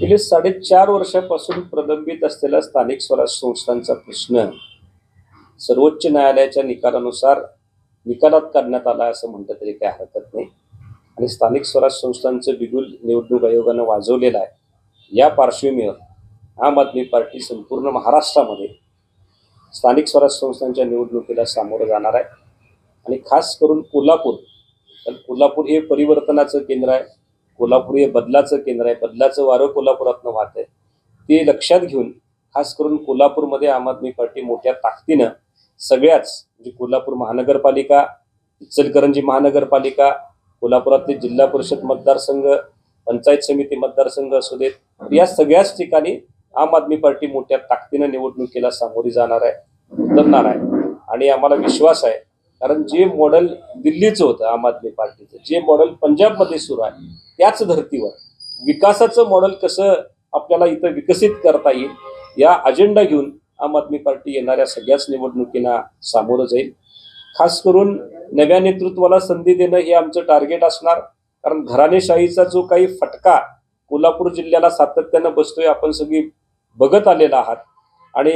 गेली 4.5 वर्षापासून प्रलंबित असलेला स्थानिक स्वराज्य संस्थांचा प्रश्न सर्वोच्च न्यायालयाच्या निकालात काढण्यात आला असं म्हटलं तरी काही हरकत नाही। आणि स्थानिक स्वराज्य संस्थांचं बिगुल निवडणूक आयोगानं वाजवलेलं आहे। या पार्श्वभूमीवर आम आदमी पार्टी संपूर्ण महाराष्ट्रामध्ये स्थानिक स्वराज्य संस्थांच्या निवडणुकीला सामोरं जाणार आहे। आणि खास करून कोल्हापूर हे परिवर्तनाचं केंद्र आहे। कोल्हापूर हे बदलाचं केंद्र आहे। बदलाचं वारं कोल्हापुरातनं वाहत आहे। ते लक्षात घेऊन खास करून कोल्हापूरमध्ये आम आदमी पार्टी मोठ्या ताकदीनं सगळ्याच म्हणजे कोल्हापूर महानगरपालिका, इचलकरंजी महानगरपालिका, कोल्हापुरातले जिल्हा परिषद मतदारसंघ, पंचायत समिती मतदारसंघ असू देत, या सगळ्याच ठिकाणी आम आदमी पार्टी मोठ्या ताकदीनं निवडणुकीला सामोरी जाणार आहे, उतरणार आहे। आणि आम्हाला विश्वास आहे, कारण जे मॉडेल दिल्लीचं होतं आम आदमी पार्टीचं, जे मॉडेल पंजाबमध्ये सुरू आहे, त्याच धर्तीवर विकासाचं मॉडेल कसं आपल्याला इथं विकसित करता येईल या अजेंडा घेऊन आम आदमी पार्टी येणाऱ्या सगळ्याच निवडणुकींना सामोरं जाईल। खास करून नव्या नेतृत्वाला संधी देणं हे आमचं टार्गेट असणार, कारण घराणेशाहीचा जो काही फटका कोल्हापूर जिल्ह्याला सातत्यानं बसतोय आपण सगळी बघत आलेला आहात। आणि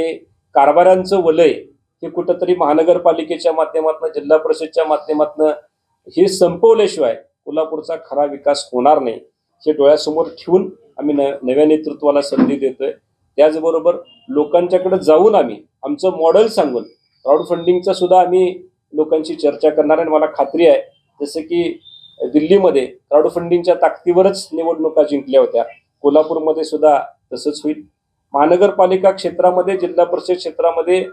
कारभाऱ्यांचं वलय हे कुठंतरी महानगरपालिकेच्या माध्यमातून, जिल्हा परिषदच्या माध्यमातून हे संपवल्याशिवाय कोल्हापूरचा खरा विकास होणार नाही, हे डोळ्यासमोर ठेवून आम्ही नव्या नेतृत्वाला संधी देतोय। त्याचबरोबर लोकांच्याकडे जाऊन आम्ही आमचं मॉडेल सांगून क्राऊड फंडिंगचं सुद्धा आम्ही लोकांची चर्चा करणार आहे। मला खात्री आहे, जसं की दिल्लीमध्ये क्राऊड फंडिंगच्या ताकदीवरच निवडणुका जिंकल्या होत्या, कोल्हापूरमध्ये सुद्धा तसंच होईल। महानगरपालिका क्षेत्रामध्ये, जिल्हा परिषद क्षेत्रामध्ये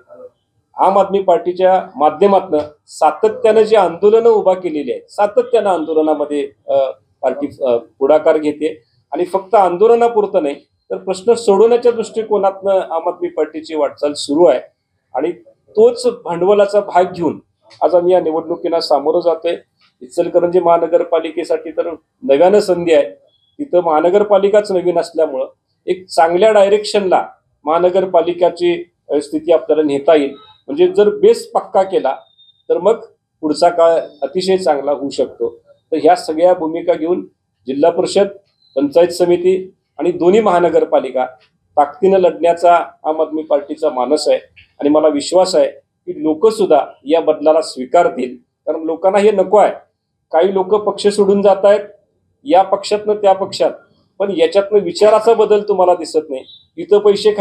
आम आदमी पार्टीच्या माध्यमातून सातत्यानं जी आंदोलनं उभा केलेली आहेत, सातत्यानं आंदोलनामध्ये पार्टी पुढाकार घेते। आणि फक्त आंदोलनापुरतं नाही तर प्रश्न सोडवण्याच्या दृष्टिकोनातनं आम आदमी पार्टीची वाटचाल सुरू आहे। आणि तोच भांडवलाचा भाग घेऊन आज आम्ही या निवडणुकीला सामोरं जातोय। इचलकरंजी महानगरपालिकेसाठी तर नव्यानं संधी आहे। तिथं महानगरपालिकाच नवीन असल्यामुळं एक चांगल्या डायरेक्शनला महानगरपालिकाची स्थिती आपल्याला नेता येईल। म्हणजे जर बेस पक्का केला तर मग पुढचा काळ अतिशय चांगला होऊ शकतो। तर ह्या सगळ्या भूमिका घेऊन जिल्हा परिषद, पंचायत समिती आणि दोन्ही महानगरपालिका ताकदीनं लढण्याचा आम आदमी पार्टीचा मानस आहे। आणि मला विश्वास आहे की लोक सुद्धा या बदलाला स्वीकारतील, कारण लोकांना हे नको आहे। काही लोक पक्ष सोडून जात आहेत, या पक्षातनं त्या पक्षात, पण याच्यातनं विचाराचा बदल तुम्हाला दिसत नाही। इथं पैसे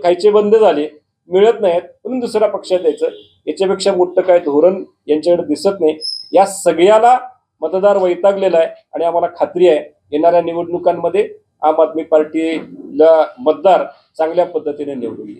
खायचे बंद झाले, मिळत नाहीत म्हणून दुसऱ्या पक्षात यायचं, याच्यापेक्षा मोठं काय धोरण यांच्याकडे दिसत नाही। या सगळ्याला मतदार वैतागलेला आहे। आणि आम्हाला खात्री आहे येणाऱ्या निवडणुकांमध्ये आम आदमी पार्टीला मतदार चांगल्या पद्धतीने निवडून येईल।